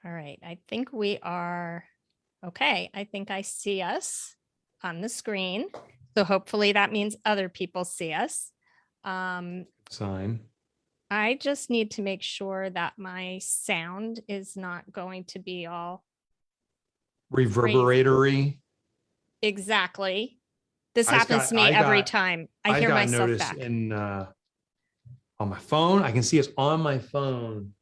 All right. I think we are okay. I think I see us on the screen. So hopefully that means other people see us. Sign. I just need to make sure that my sound is not going to be all Reverberatory. exactly. This I just happens got, to me I every got, time. I I hear got myself notice back. in on my phone. I can see us on my phone.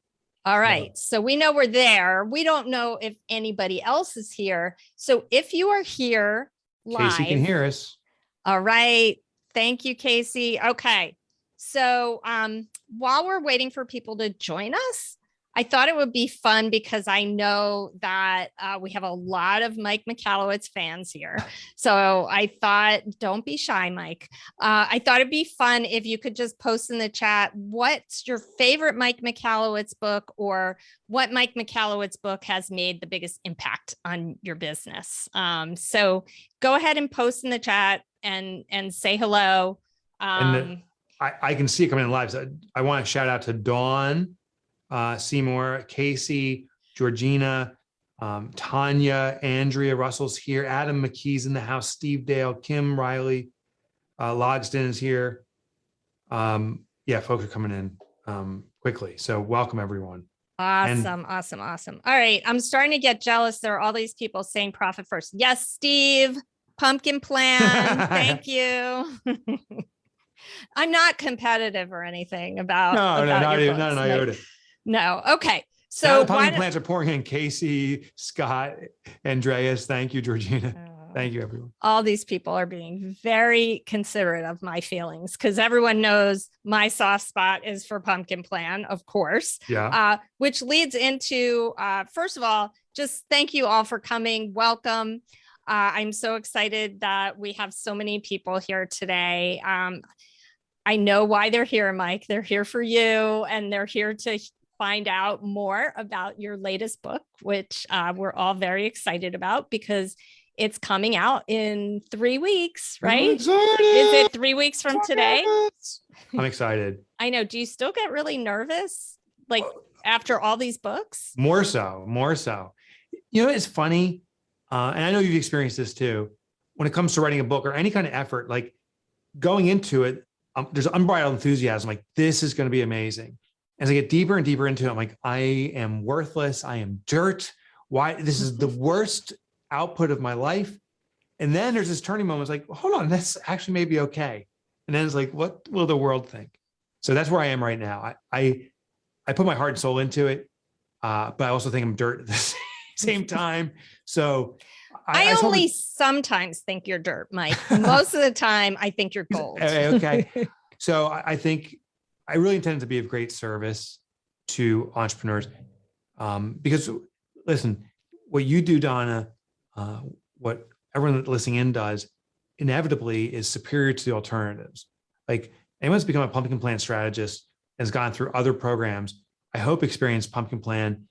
All right. So we know we're there. We don't know if anybody else is here. So if you are here Casey can live, hear us. all right. Thank you, Casey. Okay. So while we're waiting for people to join us, I thought it would be fun because I know that we have a lot of Mike Michalowicz fans here. So I thought, don't be shy, Mike. I thought it'd be fun if you could just post in the chat, what's your favorite Mike Michalowicz book, or what Mike Michalowicz book has made the biggest impact on your business. So go ahead and post in the chat and say hello. And I can see it coming in live. So I want to shout out to Dawn, Seymour, Casey, Georgina, Tanya, Andrea Russell's here, Adam McKee's in the house, Steve Dale, Kim Riley, Logsden is here. Yeah, folks are coming in quickly. So welcome everyone. Awesome. All right. I'm starting to get jealous. There are all these people saying profit first. Yes, Steve, pumpkin plan. Thank you. I'm not competitive or anything about your books. Not iota. No. Okay. So now the pumpkin plants are pouring in. Casey, Scott, Andreas. Thank you, Georgina. Thank you, everyone. All these people are being very considerate of my feelings because everyone knows my soft spot is for pumpkin plan, of course. Yeah. Which leads into, first of all, just thank you all for coming. Welcome. I'm so excited that we have so many people here today. I know why they're here, Mike. They're here for you, and they're here to find out more about your latest book, which we're all very excited about because it's coming out in 3 weeks, right? Is it 3 weeks from today? I'm excited. I know. Do you still get really nervous, like after all these books? More so. You know, it's funny, and I know you've experienced this too. When it comes to writing a book or any kind of effort, like going into it, there's unbridled enthusiasm. Like, this is going to be amazing. As I get deeper and deeper into it, I'm like, I am worthless. I am dirt. Why? This is the worst output of my life. And then there's this turning moment. It's like, hold on, that's actually maybe okay. And then it's like, what will the world think? So that's where I am right now. I put my heart and soul into it, but I also think I'm dirt at the same time. So I only sometimes think you're dirt, Mike. Most of the time, I think you're gold. Okay. So I think I really intend to be of great service to entrepreneurs, because listen, what you do, Donna, what everyone listening in does, inevitably is superior to the alternatives. Like, anyone who's become a pumpkin plan strategist and has gone through other programs, I hope experience pumpkin plan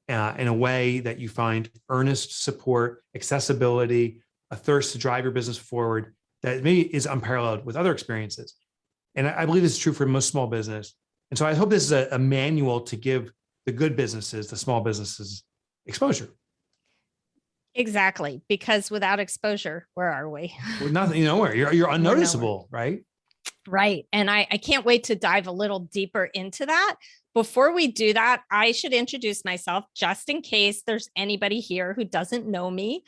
in a way that you find earnest support, accessibility, a thirst to drive your business forward that maybe is unparalleled with other experiences. And I believe this is true for most small business. And so I hope this is a manual to give the good businesses, the small businesses, exposure. Exactly. Because without exposure, where are we? With nothing, nowhere. You're unnoticeable, right? Right. And I can't wait to dive a little deeper into that. Before we do that, I should introduce myself just in case there's anybody here who doesn't know me.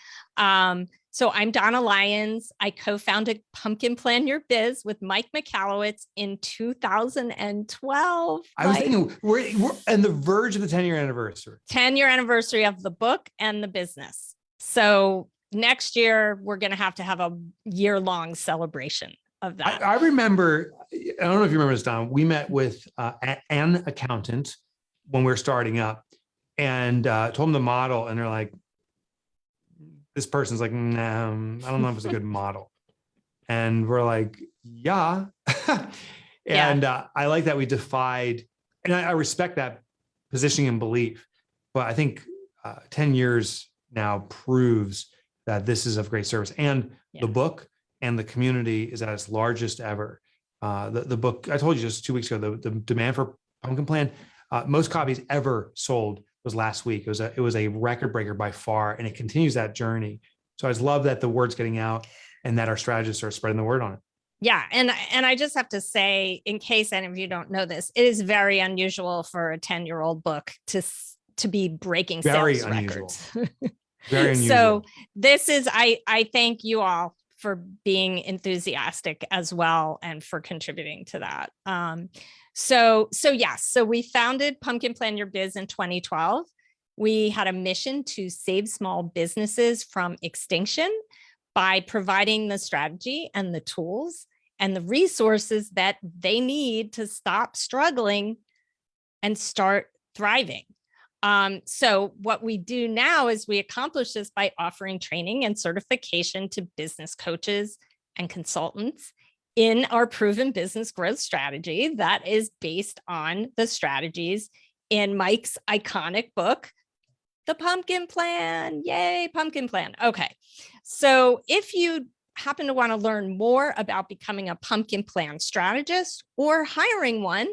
So I'm Donna Leyens. I co-founded Pumpkin Plan Your Biz with Mike Michalowicz in 2012. I was thinking we're on the verge of the 10-year anniversary. 10-year anniversary of the book and the business. So next year, we're going to have a year-long celebration of that. I remember, I don't know if you remember this, Don, we met with an accountant when we were starting up and told them the model, and they're like, this person's like, nah, I don't know if it's a good model. And we're like, yeah. And I like that we defied, and I respect that positioning and belief, but I think 10 years now proves that this is of great service. And the book and the community is at its largest ever. The book, I told you just 2 weeks ago, the demand for Pumpkin Plan, most copies ever sold was last week. It was a record breaker by far, and it continues that journey. So I just love that the word's getting out and that our strategists are spreading the word on it. Yeah. And I just have to say, in case any of you don't know this, it is very unusual for a 10-year-old book to be breaking sales records. Very unusual. So this is, I thank you all for being enthusiastic as well and for contributing to that. So we founded Pumpkin Plan Your Biz in 2012. We had a mission to save small businesses from extinction by providing the strategy and the tools and the resources that they need to stop struggling and start thriving. So what we do now is we accomplish this by offering training and certification to business coaches and consultants in our proven business growth strategy that is based on the strategies in Mike's iconic book, The Pumpkin Plan. Yay, Pumpkin Plan. Okay. So if you happen to want to learn more about becoming a Pumpkin Plan strategist or hiring one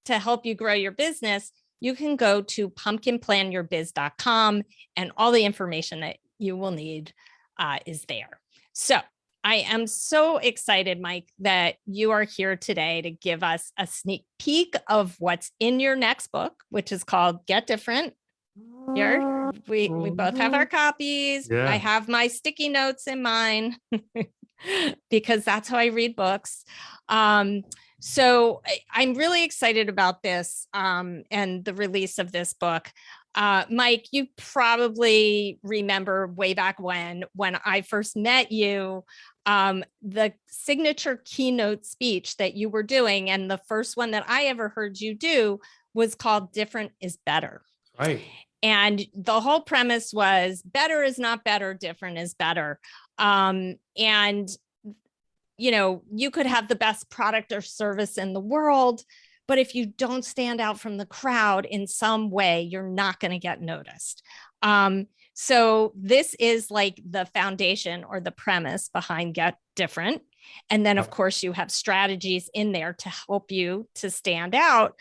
to help you grow your business, you can go to pumpkinplanyourbiz.com and all the information that you will need is there. So I am so excited, Mike, that you are here today to give us a sneak peek of what's in your next book, which is called Get Different. We both have our copies. Yeah. I have my sticky notes in mine because that's how I read books. So I'm really excited about this and the release of this book. Mike, you probably remember way back when I first met you, the signature keynote speech that you were doing, and the first one that I ever heard you do was called Different is Better. Right. And the whole premise was better is not better, different is better. And you could have the best product or service in the world, but if you don't stand out from the crowd in some way, you're not going to get noticed. So this is like the foundation or the premise behind Get Different. And then, of course, you have strategies in there to help you to stand out.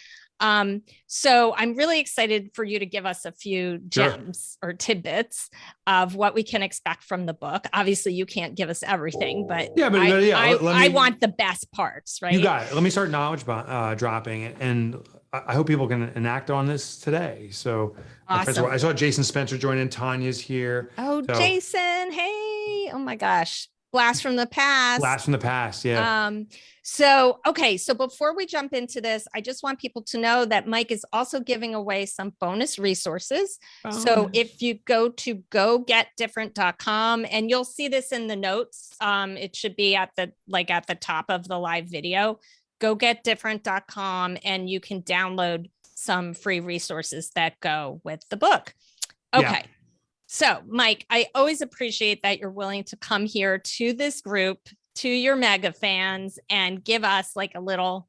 So I'm really excited for you to give us a few gems or tidbits of what we can expect from the book. Obviously, you can't give us everything, but I want the best parts, right? You got it. Let me start knowledge dropping, and I hope people can enact on this today. So awesome. I saw Jason Spencer join in. Tanya's here. Oh, so, Jason. Hey. Oh my gosh. Blast from the past. Blast from the past. Yeah. So before we jump into this, I just want people to know that Mike is also giving away some bonus resources. So if you go to gogetdifferent.com, and you'll see this in the notes, it should be at the top of the live video, gogetdifferent.com, and you can download some free resources that go with the book. Okay. Yeah. So, Mike, I always appreciate that you're willing to come here to this group, to your mega fans, and give us like a little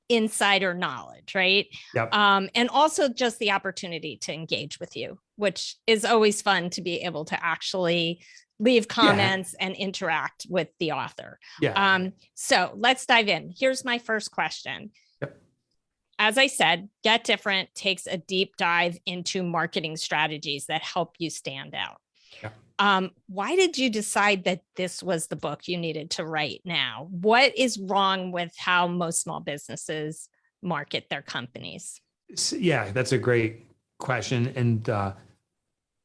insider knowledge, right? Yep. And also just the opportunity to engage with you, which is always fun to be able to actually leave comments and interact with the author. Yeah. So let's dive in. Here's my first question. As I said, Get Different takes a deep dive into marketing strategies that help you stand out. Yeah. Why did you decide that this was the book you needed to write now? What is wrong with how most small businesses market their companies? Yeah, that's a great question. And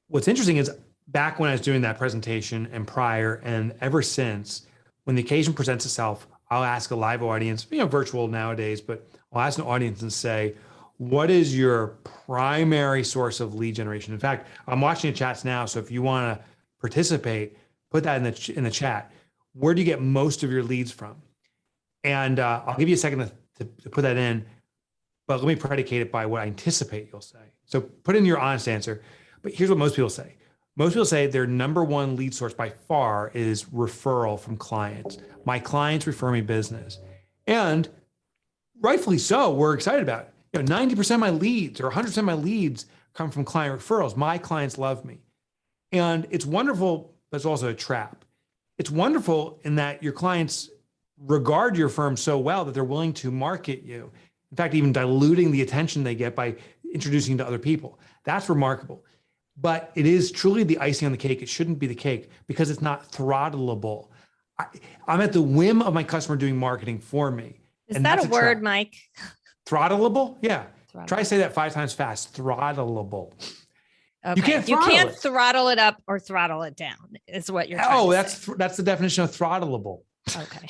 what's interesting is back when I was doing that presentation and prior, and ever since, when the occasion presents itself, I'll ask a live audience, virtual nowadays, but I'll ask an audience and say, what is your primary source of lead generation? In fact, I'm watching the chats now. So if you want to participate, put that in the chat. Where do you get most of your leads from? And I'll give you a second to put that in, but let me predicate it by what I anticipate you'll say. So put in your honest answer, but here's what most people say. Most people say their number one lead source by far is referral from clients. My clients refer me business. And rightfully so, we're excited about it. 90% of my leads or 100% of my leads come from client referrals. My clients love me. And it's wonderful, but it's also a trap. It's wonderful in that your clients regard your firm so well that they're willing to market you. In fact, even diluting the attention they get by introducing to other people. That's remarkable. But it is truly the icing on the cake. It shouldn't be the cake because it's not throttleable. I'm at the whim of my customer doing marketing for me. Is that a word, Mike? Throttleable? Yeah. Throttleable. Try to say that 5 times fast. Throttleable. Okay. You can't throttle it up or throttle it down is what you're trying to say. That's the definition of throttleable. Okay.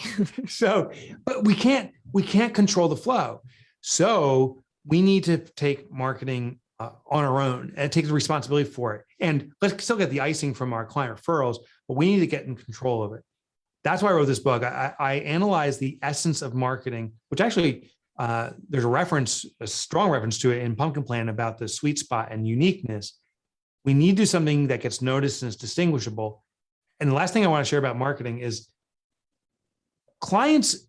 So, but we can't control the flow. So we need to take marketing on our own and take the responsibility for it. And let's still get the icing from our client referrals, but we need to get in control of it. That's why I wrote this book. I analyzed the essence of marketing, which actually there's a strong reference to it in Pumpkin Plan about the sweet spot and uniqueness. We need to do something that gets noticed and is distinguishable. And the last thing I want to share about marketing is clients'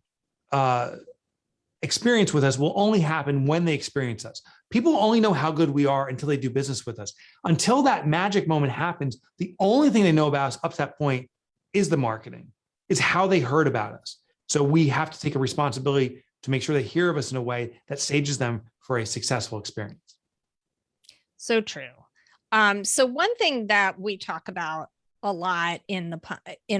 experience with us will only happen when they experience us. People only know how good we are until they do business with us. Until that magic moment happens, the only thing they know about us up to that point is the marketing. It's how they heard about us. So we have to take a responsibility to make sure they hear of us in a way that stages them for a successful experience. So true. So one thing that we talk about a lot in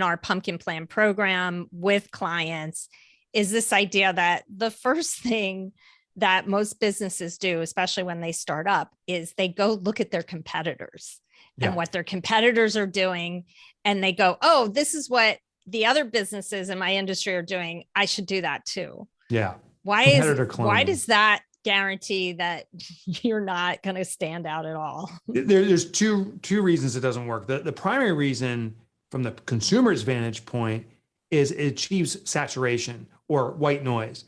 our Pumpkin Plan program with clients is this idea that the first thing that most businesses do, especially when they start up, is they go look at their competitors and what their competitors are doing. And they go, oh, this is what the other businesses in my industry are doing. I should do that too. Yeah. Why does that guarantee that you're not going to stand out at all? There's two reasons it doesn't work. The primary reason from the consumer's vantage point is it achieves saturation or white noise.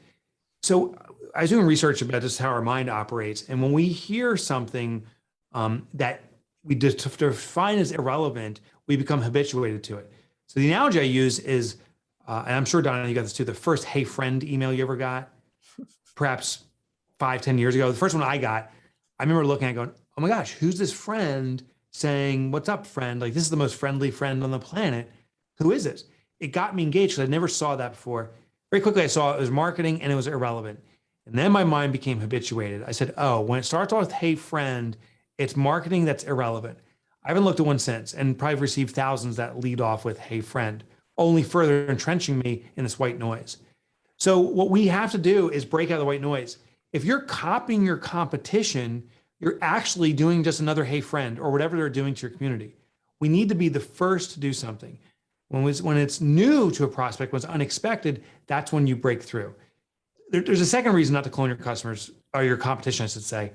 So I was doing research about just how our mind operates. And when we hear something that we just define as irrelevant, we become habituated to it. So the analogy I use is, and I'm sure, Donna, you got this too, the first "Hey Friend" email you ever got, perhaps 5-10 years ago. The first one I got, I remember looking at it going, oh my gosh, who's this friend saying, what's up, friend? Like, this is the most friendly friend on the planet. Who is this? It got me engaged because I never saw that before. Very quickly, I saw it was marketing and it was irrelevant. And then my mind became habituated. I said, oh, when it starts off with "Hey friend," it's marketing that's irrelevant. I haven't looked at one since and probably received thousands that lead off with "Hey friend," only further entrenching me in this white noise. So what we have to do is break out of the white noise. If you're copying your competition, you're actually doing just another "Hey friend" or whatever they're doing to your community. We need to be the first to do something. When it's new to a prospect, when it's unexpected, that's when you break through. There's a second reason not to clone your customers or your competition, I should say.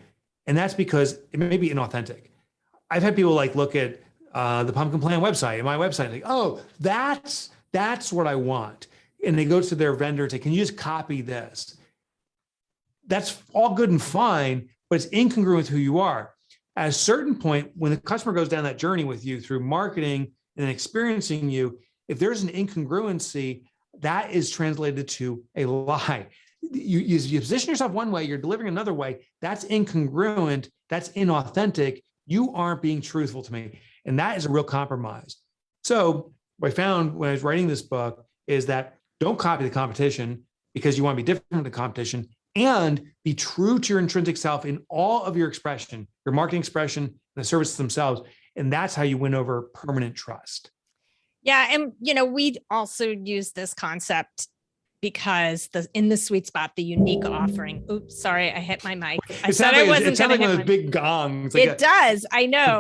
And that's because it may be inauthentic. I've had people like look at the Pumpkin Plan website and my website, like, oh, that's what I want. And they go to their vendor and say, can you just copy this? That's all good and fine, but it's incongruent with who you are. At a certain point, when the customer goes down that journey with you through marketing and experiencing you, if there's an incongruency, that is translated to a lie. You position yourself one way, you're delivering another way. That's incongruent. That's inauthentic. You aren't being truthful to me. And that is a real compromise. So what I found when I was writing this book is that don't copy the competition because you want to be different from the competition, and be true to your intrinsic self in all of your expression, your marketing expression, and the services themselves. And that's how you win over permanent trust. Yeah. And, we also use this concept because in the sweet spot, the unique offering. Oops, sorry, I hit my mic. I said I wasn't going to hit one of those big gongs. It does. I know.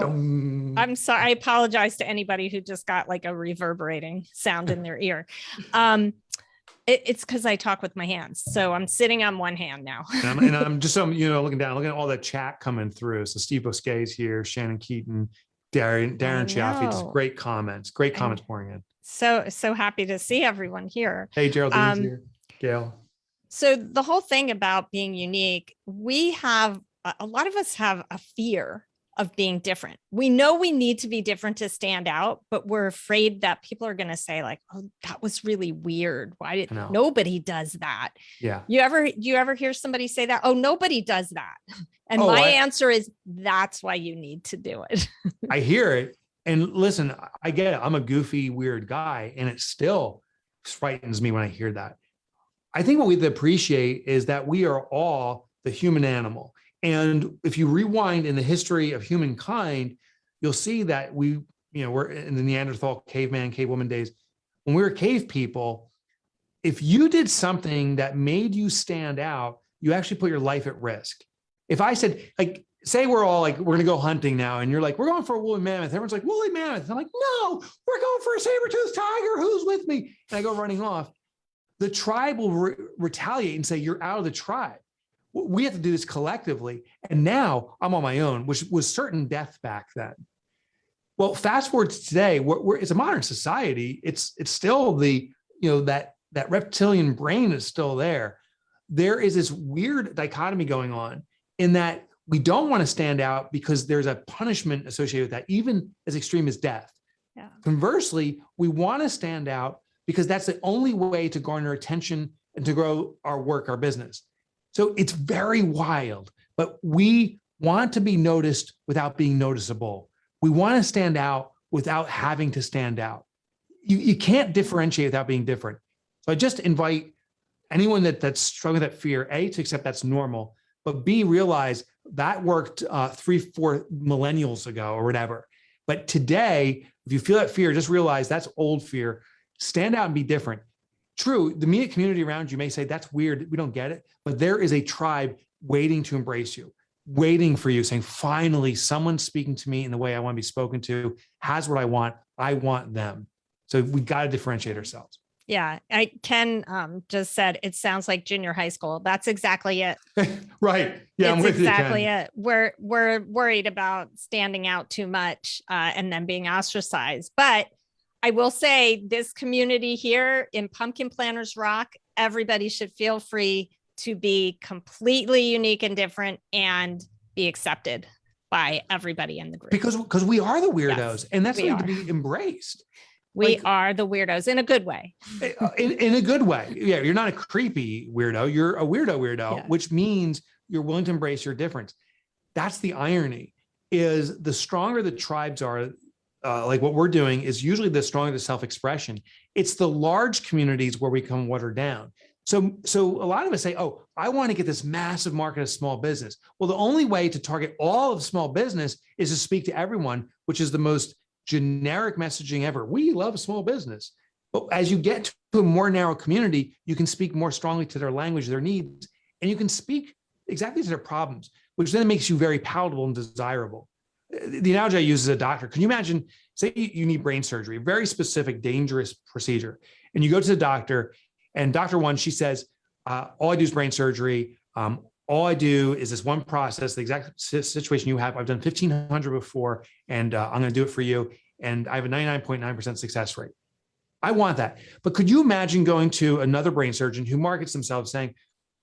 I'm sorry. I apologize to anybody who just got like a reverberating sound in their ear. It's because I talk with my hands. So I'm sitting on one hand now. and I'm just looking down, looking at all that chat coming through. So Steve Bosquet's here, Shannon Keaton, Darren Chiaffi, just great comments pouring in. So happy to see everyone here. Hey, Geraldine's here. Gail. So the whole thing about being unique, a lot of us have a fear of being different. We know we need to be different to stand out, but we're afraid that people are going to say like, oh, that was really weird. Why did nobody does that? Yeah. You ever hear somebody say that? Oh, nobody does that. And my answer is that's why you need to do it. I hear it. And listen, I get it. I'm a goofy, weird guy, and it still frightens me when I hear that. I think what we appreciate is that we are all the human animal. And if you rewind in the history of humankind, you'll see that we're in the Neanderthal caveman, cavewoman days. When we were cave people, if you did something that made you stand out, you actually put your life at risk. If I said, like, say we're all like, we're going to go hunting now, and you're like, we're going for a woolly mammoth. Everyone's like, woolly mammoth. I'm like, no, we're going for a saber-toothed tiger. Who's with me? And I go running off. The tribe will retaliate and say, you're out of the tribe. We have to do this collectively. And now I'm on my own, which was certain death back then. Well, fast forward to today, it's a modern society. It's still that reptilian brain is still there. There is this weird dichotomy going on in that we don't want to stand out because there's a punishment associated with that, even as extreme as death. Yeah. Conversely, we want to stand out because that's the only way to garner attention and to grow our work, our business. So it's very wild, but we want to be noticed without being noticeable. We want to stand out without having to stand out. You can't differentiate without being different. So I just invite anyone that's struggling with that fear, A, to accept that's normal, but B, realize that worked 3-4 millennials ago or whatever. But today, if you feel that fear, just realize that's old fear. Stand out and be different. True, the immediate community around you may say, that's weird, we don't get it, but there is a tribe waiting to embrace you, waiting for you, saying, finally, someone's speaking to me in the way I want to be spoken to, has what I want them. So we got to differentiate ourselves. Yeah, Ken just said, it sounds like junior high school. That's exactly it. Right. Yeah, I'm with exactly you, Ken. it. We're worried about standing out too much and then being ostracized. But I will say this community here in Pumpkin Planters Rock, everybody should feel free to be completely unique and different and be accepted by everybody in the group. Because we are the weirdos, Yes, and that's we something are. to be embraced. We are the weirdos in a good way. In a good way. Yeah, you're not a creepy weirdo. You're a weirdo, Yeah. which means you're willing to embrace your difference. That's the irony, is the stronger the tribes are, like what we're doing, is usually the stronger the self-expression. It's the large communities where we come watered down. So a lot of us say, oh, I want to get this massive market of small business. Well, the only way to target all of small business is to speak to everyone, which is the most generic messaging ever. We love small business. But as you get to a more narrow community, you can speak more strongly to their language, their needs, and you can speak exactly to their problems, which then makes you very palatable and desirable. The analogy I use is a doctor. Can you imagine, say you need brain surgery, a very specific, dangerous procedure, and you go to the doctor, and Dr. One, she says, all I do is brain surgery. All I do is this one process, the exact situation you have. I've done 1,500 before, and I'm going to do it for you. And I have a 99.9% success rate. I want that. But could you imagine going to another brain surgeon who markets themselves saying,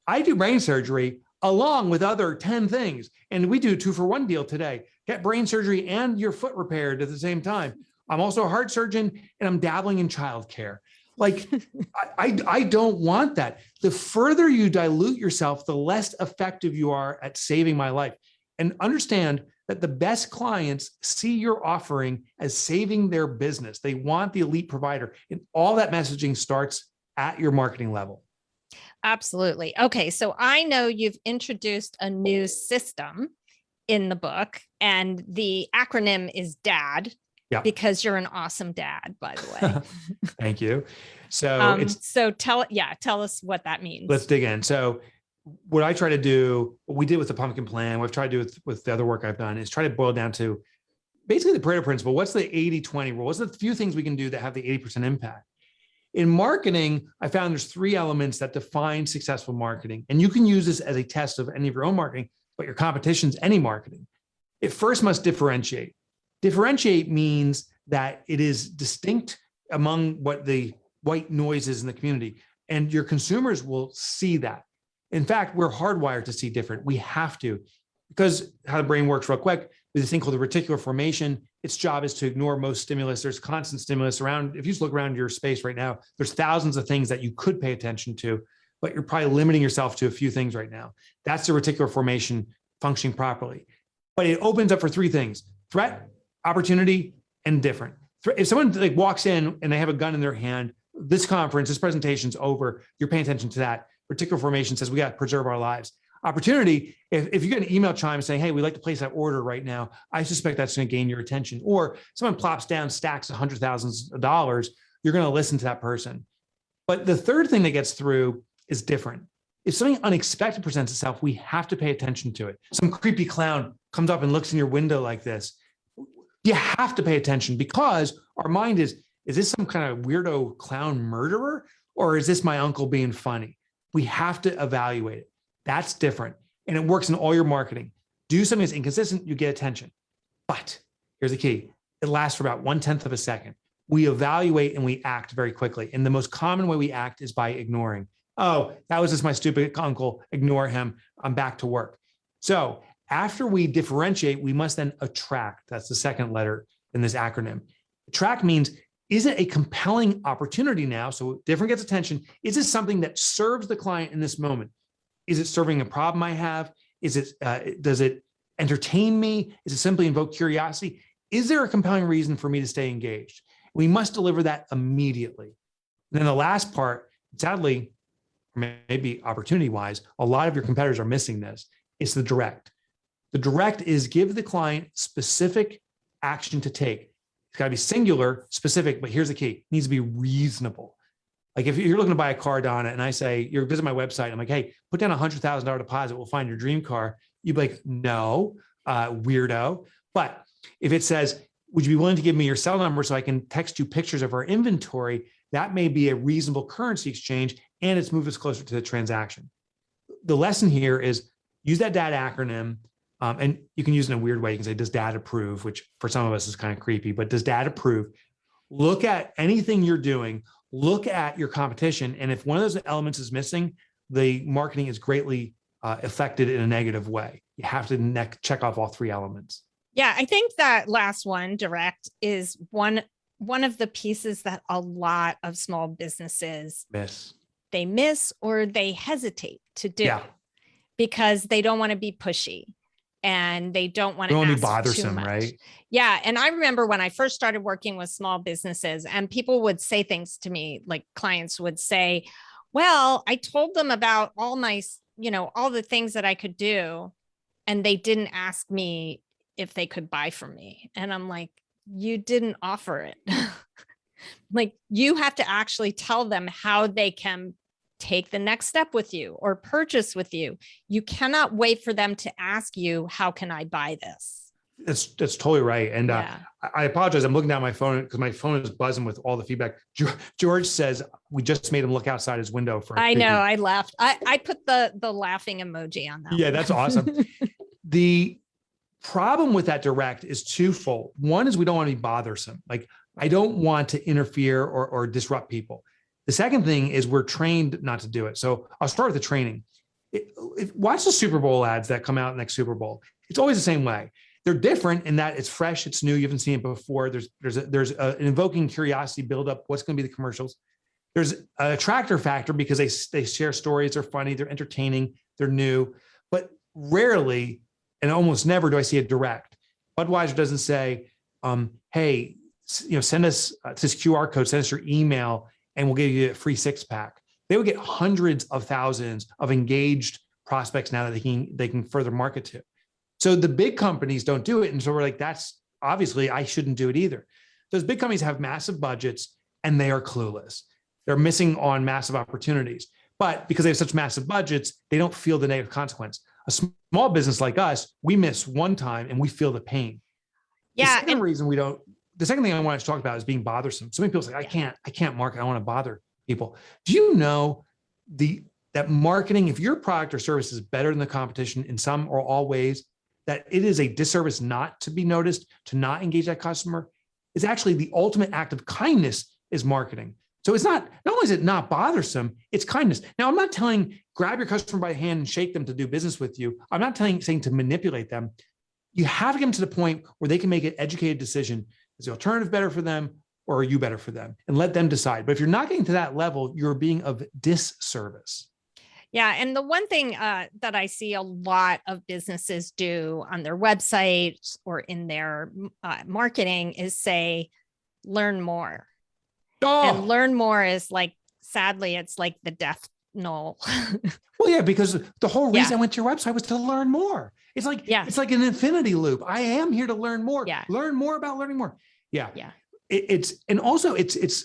I do brain surgery along with other 10 things. And we do a 2-for-1 deal today. Get brain surgery and your foot repaired at the same time. I'm also a heart surgeon, and I'm dabbling in childcare. Like, I don't want that. The further you dilute yourself, the less effective you are at saving my life. And understand that the best clients see your offering as saving their business. They want the elite provider. And all that messaging starts at your marketing level. Absolutely. Okay. So I know you've introduced a new system in the book, and the acronym is DAD. Yeah. Because you're an awesome dad, by the way. Thank you. So so tell us what that means. Let's dig in. So what I try to do, what we did with the pumpkin plan, what I've tried to do with the other work I've done, is try to boil down to basically the Pareto Principle. What's the 80-20 rule? What's the few things we can do that have the 80% impact? In marketing, I found there's 3 elements that define successful marketing. And you can use this as a test of any of your own marketing, but your competition's any marketing. It first must differentiate. Differentiate means that it is distinct among what the white noise is in the community, and your consumers will see that. In fact, we're hardwired to see different. We have to, because how the brain works real quick, there's this thing called the reticular formation. Its job is to ignore most stimulus. There's constant stimulus around. If you just look around your space right now, there's thousands of things that you could pay attention to, but you're probably limiting yourself to a few things right now. That's the reticular formation functioning properly. But it opens up for 3 things: threat, opportunity, and different. If someone like walks in and they have a gun in their hand, this conference, this presentation's over, you're paying attention to that. Reticular formation says we got to preserve our lives. Opportunity, if you get an email chime saying, hey, we'd like to place that order right now, I suspect that's going to gain your attention. Or someone plops down stacks of hundreds of thousands of dollars, you're going to listen to that person. But the third thing that gets through is different. If something unexpected presents itself, we have to pay attention to it. Some creepy clown comes up and looks in your window like this. You have to pay attention because our mind is this some kind of weirdo clown murderer? Or is this my uncle being funny? We have to evaluate it. That's different. And it works in all your marketing. Do something that's inconsistent, you get attention. But here's the key. It lasts for about 1/10 of a second. We evaluate and we act very quickly. And the most common way we act is by ignoring. Oh, that was just my stupid uncle. Ignore him. I'm back to work. So after we differentiate, we must then attract. That's the second letter in this acronym. Attract means, is it a compelling opportunity now? So different gets attention. Is this something that serves the client in this moment? Is it serving a problem I have? Is it, does it entertain me? Is it simply invoke curiosity? Is there a compelling reason for me to stay engaged? We must deliver that immediately. And then the last part, sadly, or maybe opportunity-wise, a lot of your competitors are missing this. It's the direct. The direct is give the client specific action to take. It's got to be singular, specific, but here's the key. It needs to be reasonable. Like if you're looking to buy a car, Donna, and I say, you're visiting my website, I'm like, hey, put down $100,000 deposit, we'll find your dream car. You'd be like, no, weirdo. But if it says, would you be willing to give me your cell number so I can text you pictures of our inventory? That may be a reasonable currency exchange, and it's moved us closer to the transaction. The lesson here is use that DAD acronym, and you can use it in a weird way. You can say, does DAD approve, which for some of us is kind of creepy, but does DAD approve? Look at anything you're doing, look at your competition, and if one of those elements is missing, the marketing is greatly affected in a negative way. You have to check off all three elements. Yeah, I think that last one, direct, is one of the pieces that a lot of small businesses miss or they hesitate to do because they don't want to be pushy and they don't want to be bothersome, right? Yeah. And I remember when I first started working with small businesses and people would say things to me, like clients would say, well, I told them about all my, all the things that I could do, and they didn't ask me if they could buy from me. And I'm like, you didn't offer it. Like you have to actually tell them how they can take the next step with you or purchase with you. You cannot wait for them to ask you, how can I buy this? That's totally right. And I apologize. I'm looking down my phone because my phone is buzzing with all the feedback. George says we just made him look outside his window for. I know. I laughed. I put the laughing emoji on that. Yeah, that's awesome. The problem with that direct is twofold. One is we don't want to be bothersome. Like I don't want to interfere or disrupt people. The second thing is we're trained not to do it. So I'll start with the training. Watch the Super Bowl ads that come out next Super Bowl. It's always the same way. They're different in that it's fresh, it's new, you haven't seen it before. There's an invoking curiosity build up. What's going to be the commercials? There's an attractor factor because they share stories, they're funny, they're entertaining, they're new, but rarely and almost never do I see a direct. Budweiser doesn't say, hey, send us this QR code, send us your email, and we'll give you a free 6-pack. They would get hundreds of thousands of engaged prospects now that they can further market to. So the big companies don't do it. And so we're like, that's obviously I shouldn't do it either. Those big companies have massive budgets and they are clueless. They're missing on massive opportunities. But because they have such massive budgets, they don't feel the negative consequence. A small business like us, we miss one time and we feel the pain. Yeah. The second thing I wanted to talk about is being bothersome. So many people say, I can't market. I don't want to bother people. Do you know that marketing, if your product or service is better than the competition in some or all ways, that it is a disservice not to be noticed, to not engage that customer? It's actually the ultimate act of kindness is marketing. So it's not only is it not bothersome, it's kindness. Now, I'm not telling grab your customer by the hand and shake them to do business with you. I'm not saying to manipulate them. You have to get them to the point where they can make an educated decision. Is the alternative better for them or are you better for them? And let them decide. But if you're not getting to that level, you're being of disservice. Yeah. And the one thing that I see a lot of businesses do on their websites or in their marketing is say, learn more. And learn more is like, sadly, it's like the death null. Well, yeah, because the whole reason Yeah. I went to your website was to learn more. It's like, Yeah. it's like an infinity loop. I am here to learn more, Yeah. learn more about learning more. Yeah. Yeah. And also it's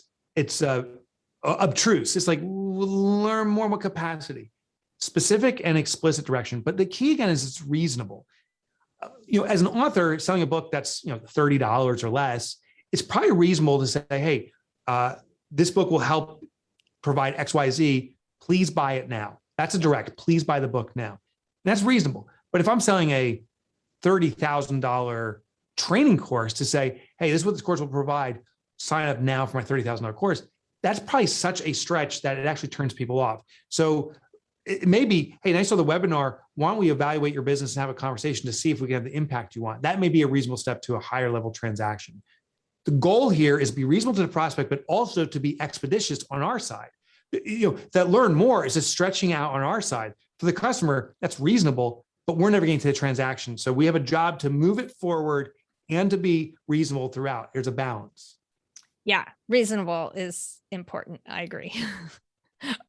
obtruse. It's like learn more, what capacity, specific and explicit direction. But the key again is it's reasonable. As an author selling a book that's, $30 or less, it's probably reasonable to say, hey, this book will help provide XYZ. Please buy it now. That's a direct, please buy the book now. And that's reasonable. But if I'm selling a $30,000 training course to say, hey, this is what this course will provide, sign up now for my $30,000 course, that's probably such a stretch that it actually turns people off. So it may be, hey, nice on the webinar, why don't we evaluate your business and have a conversation to see if we can have the impact you want? That may be a reasonable step to a higher level transaction. The goal here is to be reasonable to the prospect, but also to be expeditious on our side. That learn more is just stretching out on our side. For the customer, that's reasonable, but we're never getting to the transaction. So we have a job to move it forward and to be reasonable throughout. There's a balance. Yeah, reasonable is important. I agree.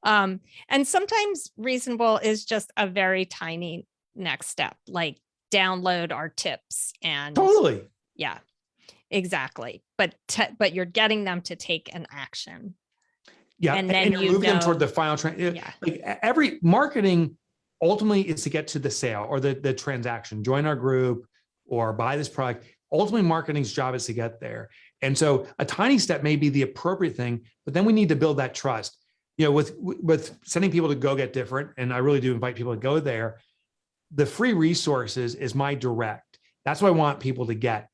And sometimes reasonable is just a very tiny next step, like download our tips and Totally. Yeah, exactly. But you're getting them to take an action. Yeah, and then you're moving them toward the final. Yeah. Like every marketing ultimately is to get to the sale or the transaction. Join our group or buy this product. Ultimately, marketing's job is to get there. And so a tiny step may be the appropriate thing, but then we need to build that trust. With sending people to Go Get Different, and I really do invite people to go there. The free resources is my direct. That's what I want people to get.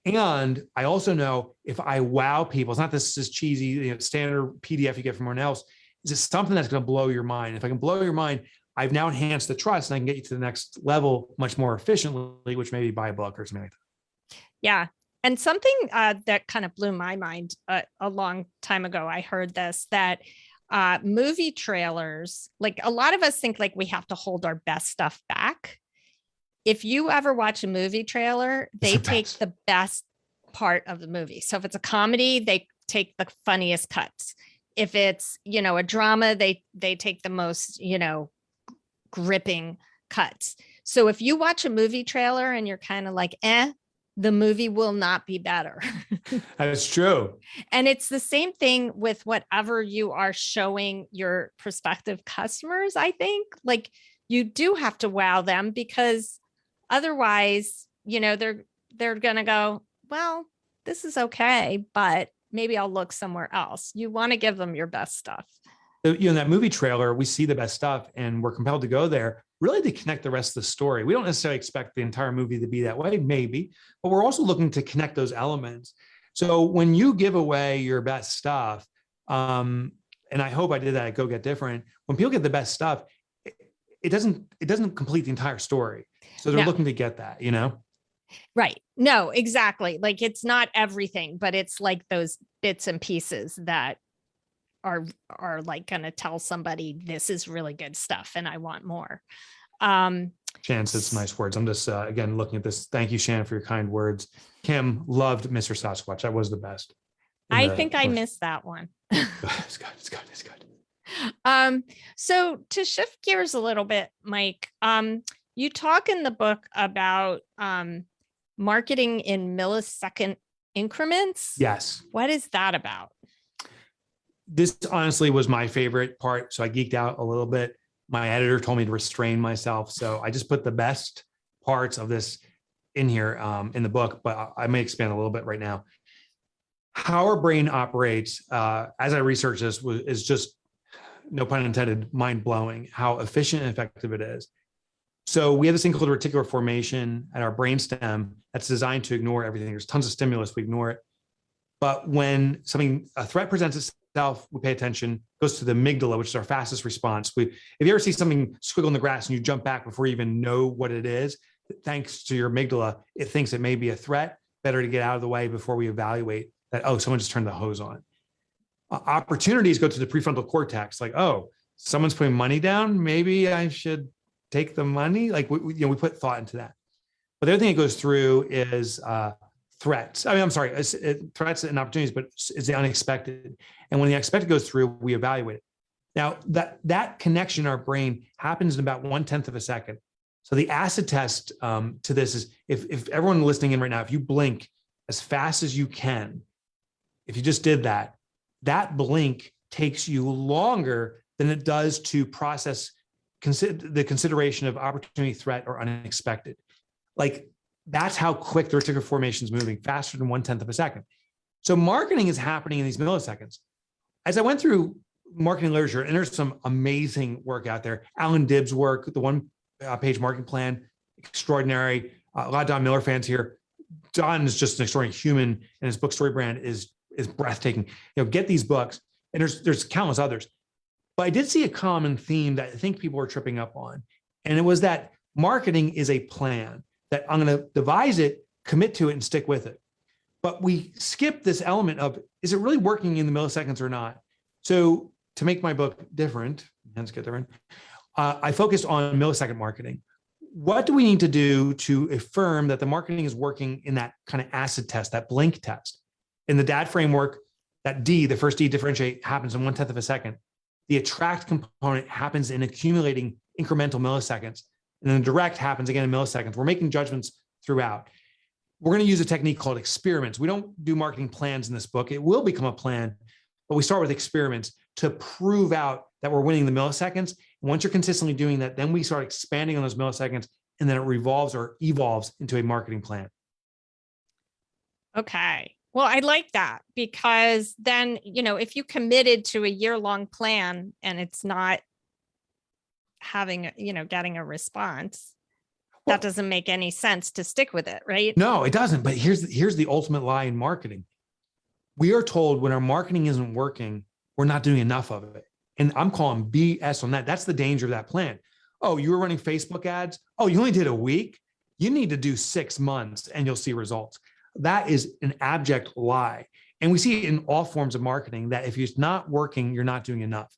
And I also know if I wow people, it's not this cheesy, standard PDF you get from everyone else. Is it something that's going to blow your mind? If I can blow your mind, I've now enhanced the trust and I can get you to the next level much more efficiently, which maybe buy a book or something like that. Yeah. And something that kind of blew my mind a long time ago, I heard this, that movie trailers, like a lot of us think like we have to hold our best stuff back. If you ever watch a movie trailer, they take the best part of the movie. So if it's a comedy, they take the funniest cuts. If it's, a drama, they take the most, gripping cuts. So if you watch a movie trailer and you're kind of like, the movie will not be better. That's true. And it's the same thing with whatever you are showing your prospective customers. I think like you do have to wow them, because otherwise, they're going to go, well, this is okay, but maybe I'll look somewhere else. You want to give them your best stuff. In that movie trailer, we see the best stuff and we're compelled to go there really to connect the rest of the story. We don't necessarily expect the entire movie to be that way, maybe, but we're also looking to connect those elements. So when you give away your best stuff, and I hope I did that at Go Get Different, when people get the best stuff, it doesn't complete the entire story. So they're looking to get that, Right. No, exactly. Like it's not everything, but it's like those bits and pieces that are like going to tell somebody this is really good stuff and I want more. Shannon said some nice words. I'm just, again, looking at this. Thank you, Shannon, for your kind words. Kim loved Mr. Sasquatch. That was the best. I think I missed that one. It's good. So to shift gears a little bit, Mike, you talk in the book about marketing in millisecond increments. Yes. What is that about? This honestly was my favorite part. So I geeked out a little bit. My editor told me to restrain myself. So I just put the best parts of this in here in the book, but I may expand a little bit right now. How our brain operates, as I research this, is just, no pun intended, mind blowing how efficient and effective it is. So we have this thing called reticular formation at our brainstem that's designed to ignore everything. There's tons of stimulus, we ignore it. But when a threat presents itself, we pay attention, goes to the amygdala, which is our fastest response. If you ever see something squiggle in the grass and you jump back before you even know what it is, thanks to your amygdala, it thinks it may be a threat, better to get out of the way before we evaluate that, oh, someone just turned the hose on. Opportunities go to the prefrontal cortex, like, oh, someone's putting money down, maybe I should take the money. Like we put thought into that. But the other thing it goes through is threats. Threats and opportunities, but it's the unexpected. And when the unexpected goes through, we evaluate it. Now that connection in our brain happens in about 1/10 of a second. So the acid test to this is if everyone listening in right now, if you blink as fast as you can, if you just did that, that blink takes you longer than it does to process the consideration of opportunity, threat, or unexpected. Like that's how quick the reticular formation is moving, faster than 1/10 of a second. So marketing is happening in these milliseconds. As I went through marketing literature, and there's some amazing work out there. Alan Dibb's work, the one-page marketing plan, extraordinary. A lot of Don Miller fans here. Don is just an extraordinary human, and his book Story Brand is breathtaking. Get these books, and there's countless others. But I did see a common theme that I think people are tripping up on, and it was that marketing is a plan, that I'm going to devise it, commit to it, and stick with it. But we skip this element of, is it really working in the milliseconds or not? So to make my book different, I focused on millisecond marketing. What do we need to do to affirm that the marketing is working in that kind of acid test, that blink test? In the DAD framework, that D, the first D, differentiate, happens in 1/10 of a second. The attract component happens in accumulating incremental milliseconds. And then the direct happens again in milliseconds. We're making judgments throughout. We're going to use a technique called experiments. We don't do marketing plans in this book. It will become a plan, but we start with experiments to prove out that we're winning the milliseconds. And once you're consistently doing that, then we start expanding on those milliseconds, and then it revolves or evolves into a marketing plan. Okay. Well, I like that, because then, if you committed to a year-long plan and it's not having, getting a response, that doesn't make any sense to stick with it, right? No, it doesn't. But here's the ultimate lie in marketing. We are told when our marketing isn't working, we're not doing enough of it. And I'm calling BS on that. That's the danger of that plan. Oh, you were running Facebook ads. Oh, you only did a week. You need to do 6 months and you'll see results. That is an abject lie. And we see it in all forms of marketing, that if it's not working, you're not doing enough.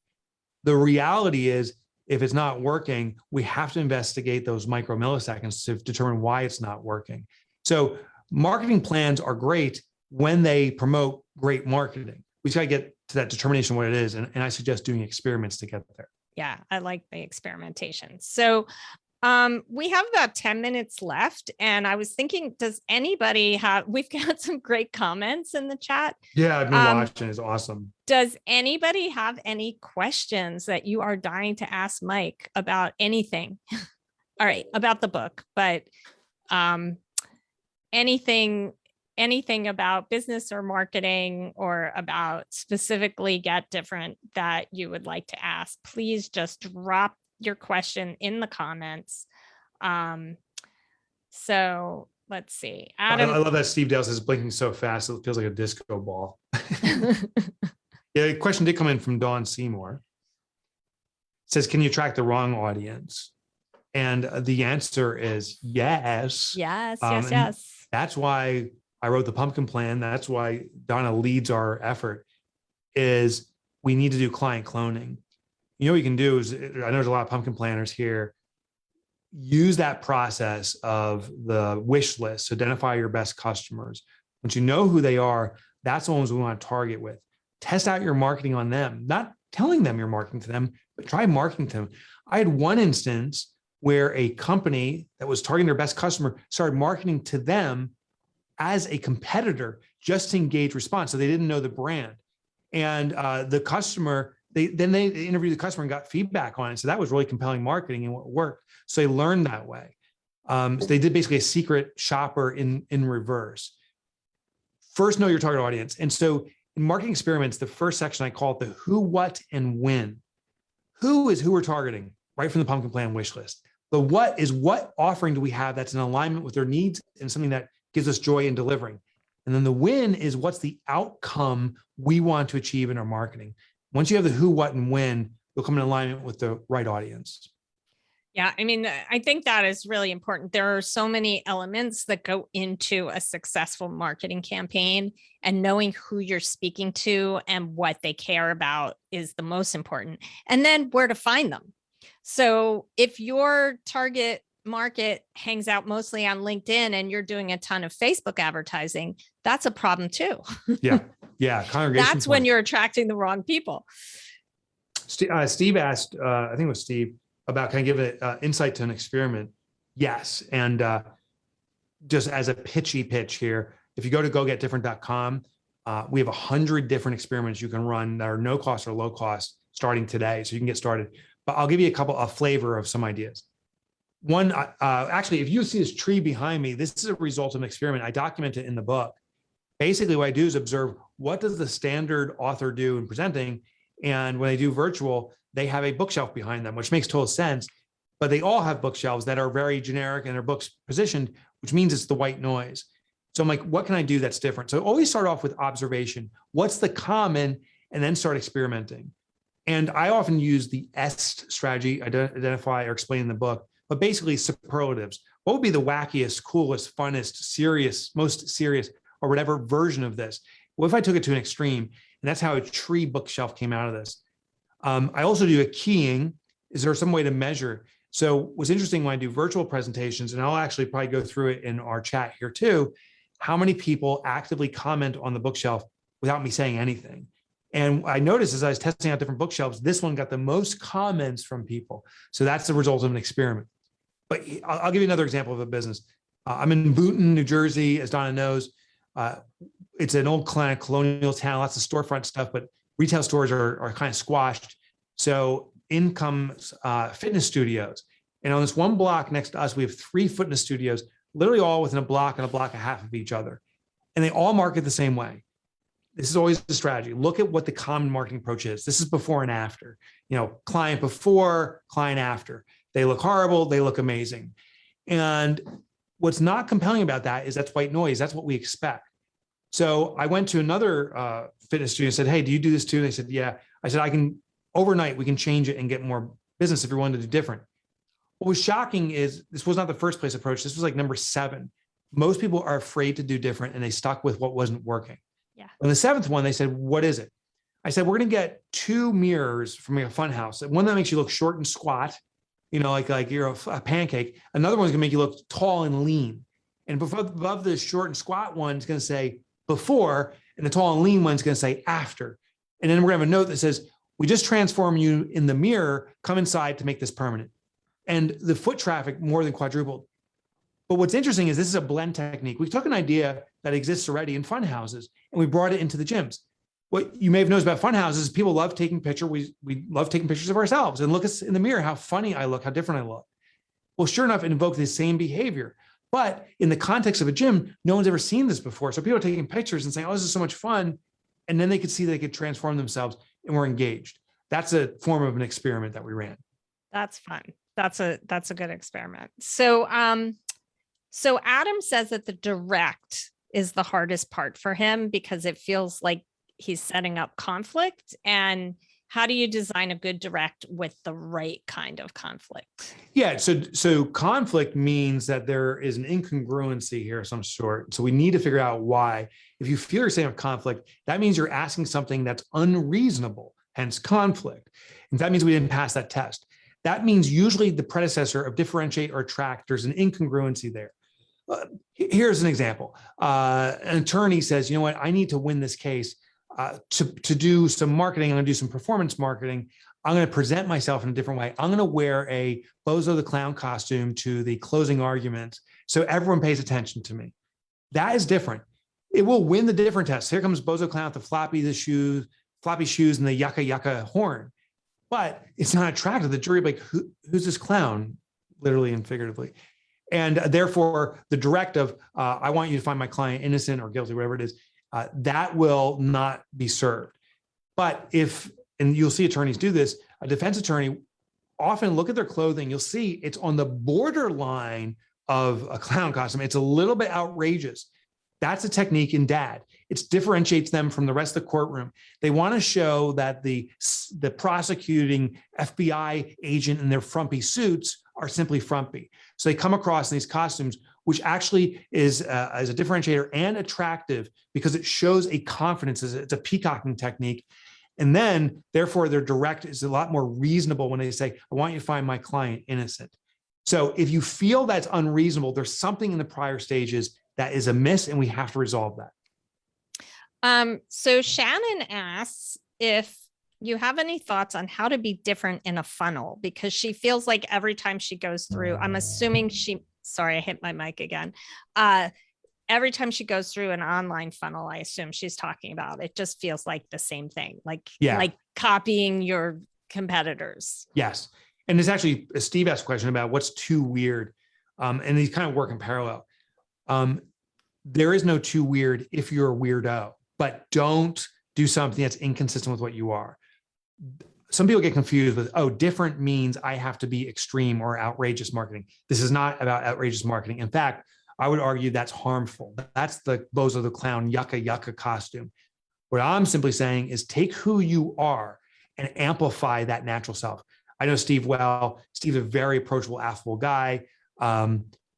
The reality is, if it's not working, we have to investigate those micro milliseconds to determine why it's not working. So marketing plans are great when they promote great marketing. We try to get to that determination of what it is. And I suggest doing experiments to get there. Yeah, I like the experimentation. So we have about 10 minutes left. And I was thinking, does anybody we've got some great comments in the chat. Yeah, I've been watching. It's awesome. Does anybody have any questions that you are dying to ask Mike about anything? All right, about the book, but anything about business or marketing, or about specifically Get Different that you would like to ask, please just drop your question in the comments. So let's see. Adam, I love that Steve Dale says blinking so fast it feels like a disco ball. Yeah, a question did come in from Dawn Seymour. It says, can you attract the wrong audience? And the answer is yes. Yes, yes. That's why I wrote the pumpkin plan. That's why Donna leads our effort, is we need to do client cloning. What you can do is, I know there's a lot of pumpkin planners here. Use that process of the wish list to identify your best customers. Once you know who they are, that's the ones we want to target with. Test out your marketing on them, not telling them you're marketing to them, but try marketing to them. I had one instance where a company that was targeting their best customer started marketing to them as a competitor just to engage response. So they didn't know the brand. And the customer, they interviewed the customer and got feedback on it. So that was really compelling marketing and what worked. So they learned that way. So they did basically a secret shopper in reverse. First, know your target audience. And so in marketing experiments, the first section I call it the who, what, and when. Who is who we're targeting, right from the pumpkin plan wish list. The what is what offering do we have that's in alignment with their needs and something that gives us joy in delivering. And then the when is what's the outcome we want to achieve in our marketing. Once you have the who, what, and when, you'll come in alignment with the right audience. Yeah, I mean, I think that is really important. There are so many elements that go into a successful marketing campaign, and knowing who you're speaking to and what they care about is the most important. And then where to find them. So if your target market hangs out mostly on LinkedIn and you're doing a ton of Facebook advertising, that's a problem too. Yeah. Congregation. That's when you're attracting the wrong people. Steve asked, I think it was Steve, about can I give an insight to an experiment? Yes. And just as a pitchy pitch here, if you go to gogetdifferent.com, we have 100 different experiments you can run that are no cost or low cost starting today. So you can get started. But I'll give you a flavor of some ideas. One, actually, if you see this tree behind me, this is a result of an experiment. I document it in the book. Basically, what I do is observe what does the standard author do in presenting. And when they do virtual, they have a bookshelf behind them, which makes total sense. But they all have bookshelves that are very generic and their books positioned, which means it's the white noise. So I'm like, what can I do that's different? So always start off with observation. What's the common? And then start experimenting. And I often use the EST strategy, identify or explain in the book, but basically superlatives. What would be the wackiest, coolest, funnest, serious, most serious, or whatever version of this? What if I took it to an extreme? And that's how a tree bookshelf came out of this. I also do a keying. Is there some way to measure? So what's interesting when I do virtual presentations, and I'll actually probably go through it in our chat here too, how many people actively comment on the bookshelf without me saying anything? And I noticed as I was testing out different bookshelves, this one got the most comments from people. So that's the result of an experiment. But I'll give you another example of a business. I'm in Boonton, New Jersey, as Donna knows. It's an old colonial town, lots of storefront stuff, but retail stores are kind of squashed. So in comes fitness studios. And on this one block next to us, we have 3 fitness studios, literally all within a block and a block and a half of each other. And they all market the same way. This is always the strategy. Look at what the common marketing approach is. This is before and after. You know, client before, client after. They look horrible, they look amazing. And what's not compelling about that is that's white noise. That's what we expect. So I went to another fitness studio and said, hey, do you do this too? And they said, yeah. I said, overnight, we can change it and get more business if you wanted to do different. What was shocking is this was not the first place approach. This was like number 7. Most people are afraid to do different and they stuck with what wasn't working. Yeah. On the 7th one, they said, what is it? I said, we're going to get 2 mirrors from a fun house. One that makes you look short and squat, you know, like you're a pancake. Another one's going to make you look tall and lean. And above the short and squat one, it's going to say before, and the tall and lean one's going to say after. And then we're going to have a note that says, we just transform you in the mirror, come inside to make this permanent. And the foot traffic more than quadrupled. But what's interesting is this is a blend technique. We took an idea that exists already in fun houses and we brought it into the gyms. What you may have noticed about fun houses is people love taking pictures. We love taking pictures of ourselves and look us in the mirror, how funny I look, how different I look. Well, sure enough, it invoked the same behavior. But in the context of a gym, no one's ever seen this before. So people are taking pictures and saying, oh, this is so much fun. And then they could see they could transform themselves and we're engaged. That's a form of an experiment that we ran. That's fun. That's a good experiment. So, so Adam says that the direct is the hardest part for him because it feels like he's setting up conflict. And how do you design a good direct with the right kind of conflict? Yeah. So conflict means that there is an incongruency here of some sort. So we need to figure out why. If you feel you're setting up conflict, that means you're asking something that's unreasonable, hence conflict. And that means we didn't pass that test. That means usually the predecessor of differentiate or attract, there's an incongruency there. Here's an example. An attorney says, you know what, I need to win this case. To do some marketing, I'm going to do some performance marketing. I'm going to present myself in a different way. I'm going to wear a Bozo the Clown costume to the closing argument so everyone pays attention to me. That is different. It will win the different test. Here comes Bozo Clown with the floppy shoes and the yucca yucca horn. But it's not attractive. The jury like, who's this clown? Literally and figuratively. And therefore, the direct of, I want you to find my client innocent or guilty, whatever it is, that will not be served. But if, and you'll see attorneys do this, a defense attorney often look at their clothing, you'll see it's on the borderline of a clown costume. It's a little bit outrageous. That's a technique in DAD. It differentiates them from the rest of the courtroom. They want to show that the prosecuting FBI agent in their frumpy suits are simply frumpy. So they come across in these costumes, which actually is as a differentiator and attractive because it shows a confidence. It's a peacocking technique. And then, therefore, their direct is a lot more reasonable when they say, I want you to find my client innocent. So if you feel that's unreasonable, there's something in the prior stages that is amiss, and we have to resolve that. So Shannon asks if you have any thoughts on how to be different in a funnel? Because she feels like every time she goes through, I'm assuming sorry, I hit my mic again. Every time she goes through an online funnel, I assume she's talking about, it just feels like the same thing, like copying your competitors. Yes. And it's actually, Steve asked a question about what's too weird. And these kind of work in parallel. There is no too weird if you're a weirdo, but don't do something that's inconsistent with what you are. Some people get confused with, oh, different means I have to be extreme or outrageous marketing. This is not about outrageous marketing. In fact, I would argue that's harmful. That's the Bozo the Clown, yucca, yucca costume. What I'm simply saying is take who you are and amplify that natural self. I know Steve well. Steve's a very approachable, affable guy.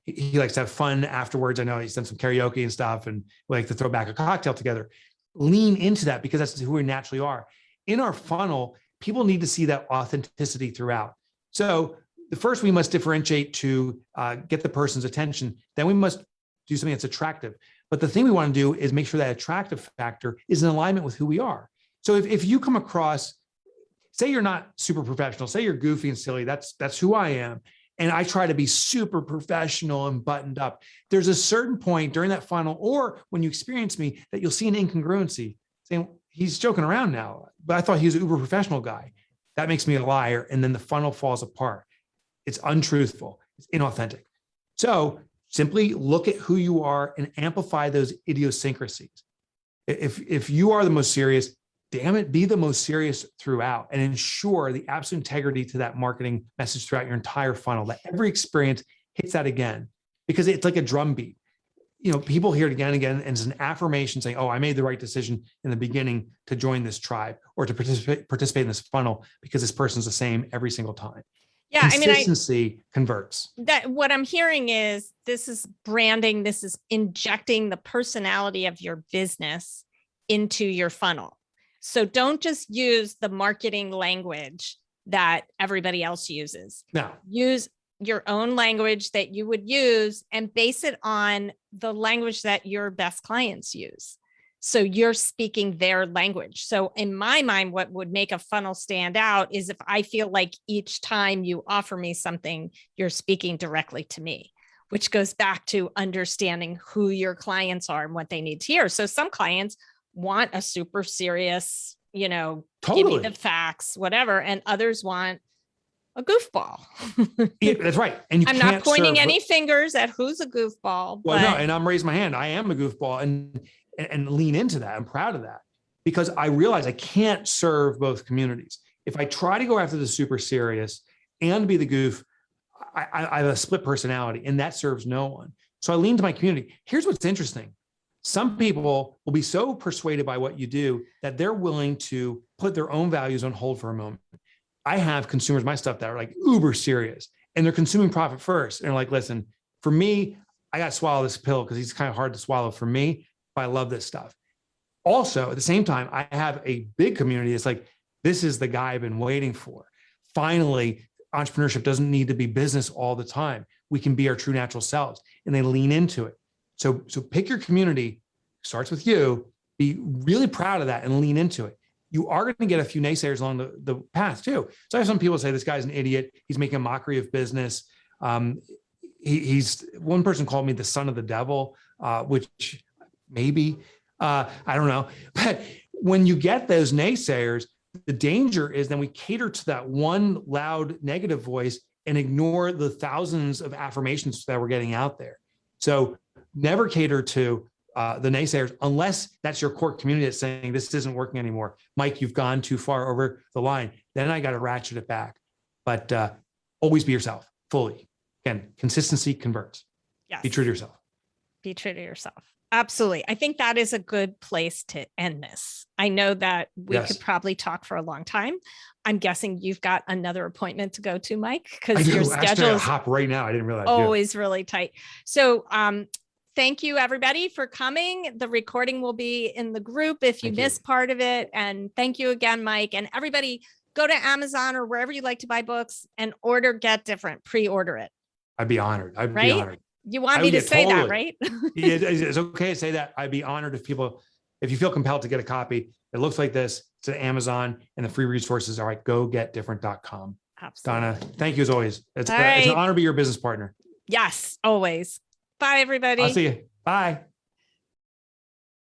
He likes to have fun afterwards. I know he's done some karaoke and stuff, and we like to throw back a cocktail together. Lean into that because that's who we naturally are. In our funnel, people need to see that authenticity throughout. So the first, we must differentiate to get the person's attention. Then we must do something that's attractive. But the thing we want to do is make sure that attractive factor is in alignment with who we are. So if you come across, say you're not super professional, say you're goofy and silly, that's who I am. And I try to be super professional and buttoned up. There's a certain point during that funnel, or when you experience me, that you'll see an incongruency saying, he's joking around now, but I thought he was an uber professional guy. That makes me a liar. And then the funnel falls apart. It's untruthful. It's inauthentic. So simply look at who you are and amplify those idiosyncrasies. If you are the most serious, damn it, be the most serious throughout and ensure the absolute integrity to that marketing message throughout your entire funnel, that every experience hits that again, because it's like a drumbeat. You know, people hear it again and again, and it's an affirmation saying, oh, I made the right decision in the beginning to join this tribe or to participate in this funnel because this person's the same every single time. Yeah, Consistency converts. That what I'm hearing is this is branding. This is injecting the personality of your business into your funnel. So don't just use the marketing language that everybody else uses. No. Use your own language that you would use and base it on the language that your best clients use. So you're speaking their language. So in my mind, what would make a funnel stand out is if I feel like each time you offer me something, you're speaking directly to me, which goes back to understanding who your clients are and what they need to hear. So some clients want a super serious, totally. Give me the facts, whatever. And others want a goofball. Yeah, that's right. And I'm not pointing any fingers at who's a goofball. Well, no, and I'm raising my hand. I am a goofball and lean into that. I'm proud of that because I realize I can't serve both communities. If I try to go after the super serious and be the goof, I have a split personality and that serves no one. So I lean to my community. Here's what's interesting. Some people will be so persuaded by what you do that they're willing to put their own values on hold for a moment. I have consumers, my stuff that are like uber serious and they're consuming profit first. And they're like, listen, for me, I got to swallow this pill because he's kind of hard to swallow for me, but I love this stuff. Also, at the same time, I have a big community that's like, this is the guy I've been waiting for. Finally, entrepreneurship doesn't need to be business all the time. We can be our true natural selves and they lean into it. So pick your community, starts with you, be really proud of that and lean into it. You are going to get a few naysayers along the path too. So I have some people say, this guy's an idiot. He's making a mockery of business. He's one person called me the son of the devil, which maybe, I don't know. But when you get those naysayers, the danger is then we cater to that one loud negative voice and ignore the thousands of affirmations that we're getting out there. So never cater to the naysayers unless that's your core community that's saying this isn't working anymore. Mike, you've gone too far over the line. Then I got to ratchet it back. But always be yourself fully. Again, consistency converts. Yes. Be true to yourself. Be true to yourself. Absolutely. I think that is a good place to end this. I know that we could probably talk for a long time. I'm guessing you've got another appointment to go to, Mike, because your schedule is hop right now. I didn't realize. Always really tight. So thank you, everybody, for coming. The recording will be in the group if you missed part of it. And thank you again, Mike. And everybody, go to Amazon or wherever you like to buy books and order Get Different. Pre-order it. I'd be honored. I'd be honored. You want me to say that, right? It's okay to say that. I'd be honored if you feel compelled to get a copy. It looks like this. to Amazon, and the free resources are at gogetdifferent.com. Absolutely. Donna, thank you as always. It's All an right. honor to be your business partner. Yes, always. Bye, everybody. I'll see you. Bye.